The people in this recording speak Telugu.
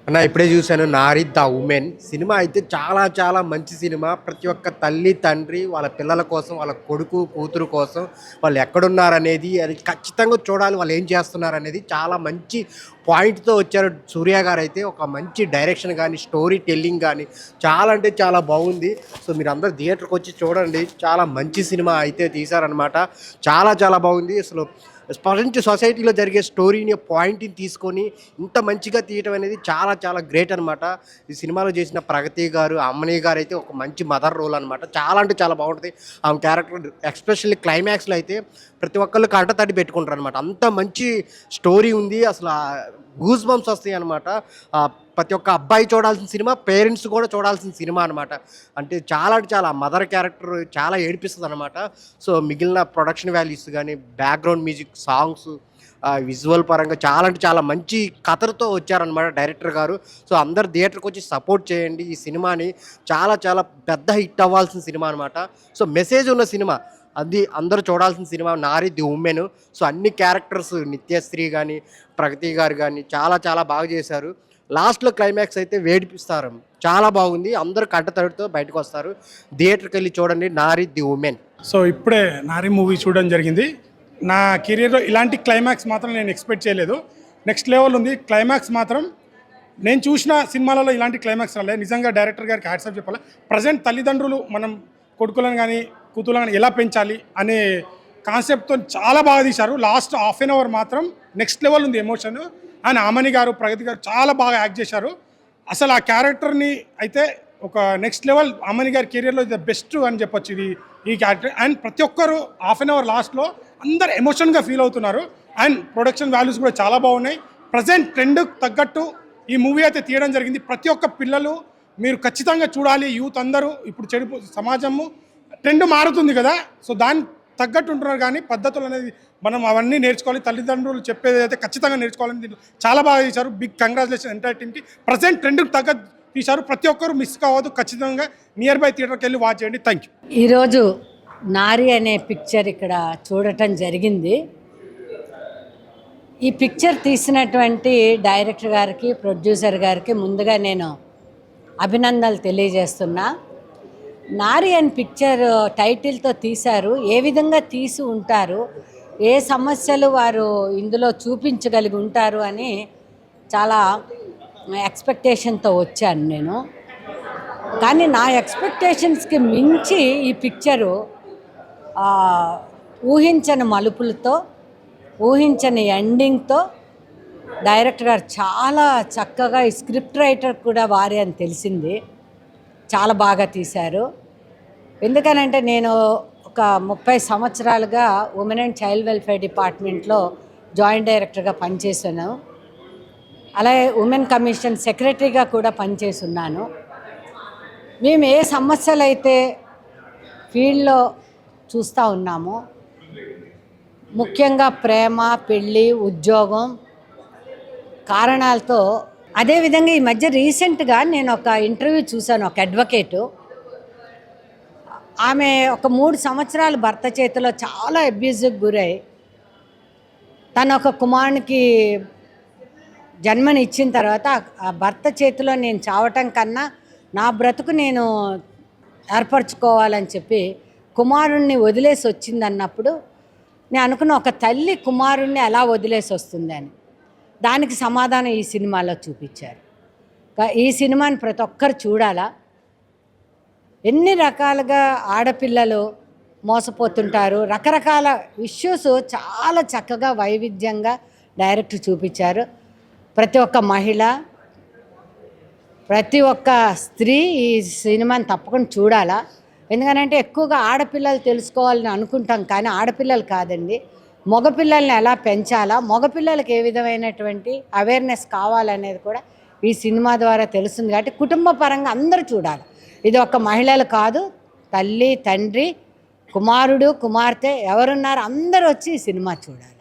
అన్న ఇప్పుడే చూశాను 'నారి ద ఉమెన్' సినిమా అయితే చాలా చాలా మంచి సినిమా. ప్రతి ఒక్క తల్లి, తండ్రి వాళ్ళ పిల్లల కోసం, వాళ్ళ కొడుకు, కూతురు కోసం వాళ్ళు ఎక్కడున్నారనేది అది ఖచ్చితంగా చూడాలి. వాళ్ళు ఏం చేస్తున్నారనేది చాలా మంచి పాయింట్‌తో వచ్చారు. సూర్య గారైతే ఒక మంచి డైరెక్షన్ గాని, స్టోరీ టెల్లింగ్ గాని చాలా అంటే చాలా బాగుంది. సో మీరందరూ థియేటర్‌కొచ్చి చూడండి. చాలా మంచి సినిమా అయితే తీశారనమాట. చాలా చాలా బాగుంది. అసలు ప్రజెంట్ సొసైటీలో జరిగే స్టోరీని పాయింట్‌ని తీసుకొని ఇంత మంచిగా తీయటం అనేది చాలా చాలా గ్రేట్ అనమాట. ఈ సినిమాలో చేసిన ప్రగతి గారు, అమ్మని గారు అయితే ఒక మంచి మదర్ రోల్ అనమాట. చాలా అంటే చాలా బాగుంటది. ఆమె క్యారెక్టర్ ఎస్పెషల్లీ క్లైమాక్స్‌లో అయితే ప్రతి ఒక్కళ్ళు కంటతడి పెట్టుకుంటారనమాట. అంత మంచి స్టోరీ ఉంది. అసల గూస్ బంప్స్ వస్తాయనమాట. ప్రతి ఒక్క అబ్బాయి చూడాల్సిన సినిమా, పేరెంట్స్ కూడా చూడాల్సిన సినిమా అనమాట. అంటే చాలా అంటే చాలా మదర్ క్యారెక్టర్ చాలా ఏడిపిస్తదనమాట. సో మిగిలిన ప్రొడక్షన్ వాల్యూస్ గానీ, బ్యాక్‌గ్రౌండ్ మ్యూజిక్, సాంగ్స్ విజువల్ పరంగా చాలా అంటే చాలా మంచి కథలతో వచ్చారనమాట డైరెక్టర్ గారు. సో అందరూ థియేటర్‌కొచ్చి సపోర్ట్ చేయండి ఈ సినిమాని. చాలా చాలా పెద్ద హిట్ అవ్వాల్సిన సినిమా అనమాట. సో మెసేజ్ ఉన్న సినిమా. అది అందరూ చూడాల్సిన cinema 'Nari the women'. So అన్ని క్యారెక్టర్స్ నిత్యశ్రీ గానీ, ప్రగతి గారు గానీ చాలా చాలా బాగా చేశారు. లాస్ట్‌లో క్లైమాక్స్ అయితే వేడిపిస్తారు. చాలా బాగుంది. అందరూ కంటతడితో బయటకొస్తారు. థియేటర్‌కెళ్ళి చూడండి 'నారి ది ఉమెన్'. సో ఇప్పుడే 'నారి' మూవీ చూడడం జరిగింది. నా కెరియర్‌లో ఇలాంటి క్లైమాక్స్ మాత్రం నేను ఎక్స్పెక్ట్ చేయలేదు. నెక్స్ట్ లెవెల్ ఉంది క్లైమాక్స్ మాత్రం. నేను చూసిన సినిమాలలో ఇలాంటి క్లైమాక్స్ రాలేదు. నిజంగా డైరెక్టర్ గారికి హ్యాట్స్ ఆఫ్ చెప్పాలి. ప్రజెంట్ తల్లిదండ్రులు మనం కొడుకులను కానీ కూతురులను కానీ ఎలా పెంచాలి అనే కాన్సెప్ట్తో చాలా బాగా తీశారు. లాస్ట్ హాఫ్ అన్ అవర్ మాత్రం నెక్స్ట్ లెవెల్ ఉంది ఎమోషన్. అండ్ అమని గారు, ప్రగతి గారు చాలా బాగా యాక్ట్ చేశారు. అసలు ఆ క్యారెక్టర్ని అయితే ఒక నెక్స్ట్ లెవెల్ అమని గారి కెరియర్లో ఇది బెస్ట్ అని చెప్పొచ్చు ఈ క్యారెక్టర్. అండ్ ప్రతి ఒక్కరు హాఫ్ అన్ అవర్ లాస్ట్లో అందరు ఎమోషన్గా ఫీల్ అవుతున్నారు. అండ్ ప్రొడక్షన్ వాల్యూస్ కూడా చాలా బాగున్నాయి. ప్రజెంట్ ట్రెండ్ తగ్గట్టు ఈ మూవీ అయితే తీయడం జరిగింది. ప్రతి ఒక్క పిల్లలు మీరు ఖచ్చితంగా చూడాలి. యూత్ అందరూ ఇప్పుడు చెడు సమాజము ట్రెండ్ మారుతుంది కదా, సో దాన్ని తగ్గట్టు ఉంటున్నారు. కానీ పద్ధతులు అనేది మనం అవన్నీ నేర్చుకోవాలి. తల్లిదండ్రులు చెప్పేది అయితే ఖచ్చితంగా నేర్చుకోవాలని దీంట్లో చాలా బాగా తీశారు. బిగ్ కంగ్రాచులేషన్ ఎంటైర్ టీమ్కి. ప్రజెంట్ ట్రెండ్కి తగ్గట్టు తీశారు. ప్రతి ఒక్కరు మిస్ కావద్దు. ఖచ్చితంగా నియర్ బై థియేటర్కి వెళ్ళి వాచ్ చేయండి. Thank you. ఈరోజు 'నారి' అనే పిక్చర్ ఇక్కడ చూడటం జరిగింది. ఈ పిక్చర్ తీసినటువంటి డైరెక్టర్ గారికి, ప్రొడ్యూసర్ గారికి ముందుగా నేను అభినందనలు తెలియజేస్తున్నా. 'నారి' అనే పిక్చర్ టైటిల్తో తీశారు. ఏ విధంగా తీసి ఉంటారు, ఏ సమస్యలు వారు ఇందులో చూపించగలిగి ఉంటారు అని చాలా ఎక్స్పెక్టేషన్తో వచ్చాను నేను. కానీ నా ఎక్స్పెక్టేషన్స్కి మించి ఈ పిక్చరు ఊహించని మలుపులతో, ఊహించని ఎండింగ్తో డైరెక్టర్ గారు చాలా చక్కగా, ఈ స్క్రిప్ట్ రైటర్ కూడా వారే అని తెలిసింది. చాలా బాగా తీశారు. ఎందుకనంటే నేను ఒక 30 సంవత్సరాలుగా ఉమెన్ అండ్ చైల్డ్ వెల్ఫేర్ డిపార్ట్మెంట్లో జాయింట్ డైరెక్టర్గా పనిచేశాను. అలాగే ఉమెన్ కమిషన్ సెక్రటరీగా కూడా పనిచేస్తున్నాను. మేము ఏ సమస్యలు అయితే ఫీల్డ్లో చూస్తూ ఉన్నామో, ముఖ్యంగా ప్రేమ, పెళ్ళి, ఉద్యోగం కారణాలతో, అదేవిధంగా ఈ మధ్య రీసెంట్గా నేను ఒక ఇంటర్వ్యూ చూశాను. ఒక అడ్వకేటు, ఆమె ఒక 3 సంవత్సరాలు భర్త చేతిలో చాలా అబ్యూజ్కి గురై తన ఒక కుమారునికి జన్మని ఇచ్చిన తర్వాత ఆ భర్త చేతిలో నేను చావటం కన్నా నా బ్రతుకు నేను ఏర్పరచుకోవాలని చెప్పి కుమారుణ్ణి వదిలేసి వచ్చిందన్నప్పుడు నేను అనుకున్న, ఒక తల్లి కుమారుణ్ణి ఎలా వదిలేసి వస్తుందని. దానికి సమాధానం ఈ సినిమాలో చూపించారు. ఈ సినిమాని ప్రతి ఒక్కరు చూడాలా. ఎన్ని రకాలుగా ఆడపిల్లలు మోసపోతుంటారు, రకరకాల ఇష్యూస్ చాలా చక్కగా వైవిధ్యంగా డైరెక్టర్ చూపించారు. ప్రతి ఒక్క మహిళ, ప్రతి ఒక్క స్త్రీ ఈ సినిమాని తప్పకుండా చూడాలా. ఎందుకంటే ఎక్కువగా ఆడపిల్లలు తెలుసుకోవాలని అనుకుంటాం, కానీ ఆడపిల్లలు కాదండి, మగపిల్లల్ని ఎలా పెంచాలా, మగపిల్లలకి ఏ విధమైనటువంటి అవేర్నెస్ కావాలనేది కూడా ఈ సినిమా ద్వారా తెలుస్తుంది. కాబట్టి కుటుంబ పరంగా అందరూ చూడాలి. ఇది ఒక మహిళలు కాదు, తల్లి, తండ్రి, కుమారుడు, కుమార్తె ఎవరున్నారు అందరూ వచ్చి ఈ సినిమా చూడాలి.